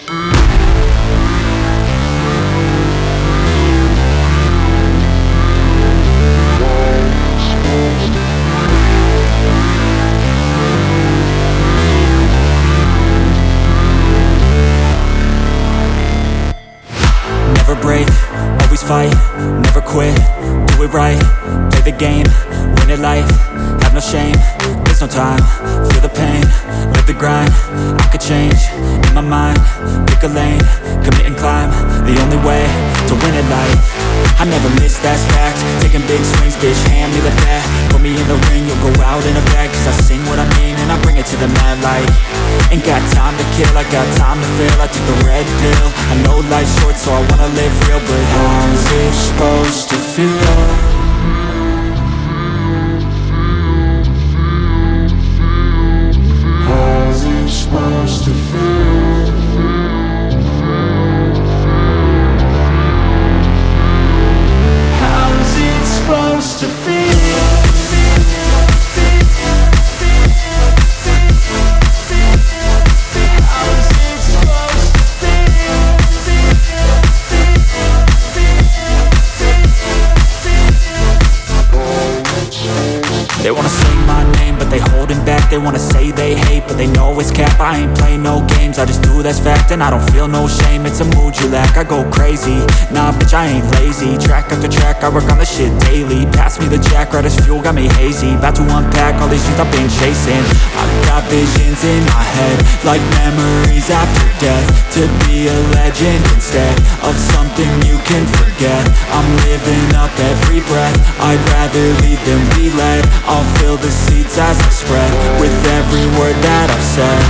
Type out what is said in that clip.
Never break, always fight, never quit, do it right, play the game, win it life, have no shame, there's no time, feel the pain, live the grind, I could change, in my mind, pick a lane, commit and climb, the only way to win at life. I never miss, that's fact, taking big swings, bitch, hand me the bat, put me in the ring, you'll go out in a bag, cause I sing what I mean and I bring it to the mad light. Ain't got time to kill, I got time to feel, I took the red pill, I know life's short so I wanna live real, but how's it supposed to feel? How's it supposed to feel? How's it supposed to feel? They wanna say my name, but they holding back. They wanna say they hate, but they know it's cap. I ain't play no games, I just do that's fact. And I don't feel no shame, it's a mood you lack. I go crazy, nah bitch I ain't lazy. Track after track, I work on this shit daily. Pass me the jack, right as fuel, got me hazy. About to unpack all these things I've been chasing. I've got visions in my head, like memories after death. To be a legend instead of something you can forget. I'm living up every breath, I'd rather lead than be led. I'll fill the seats as I spread with every word that I've said.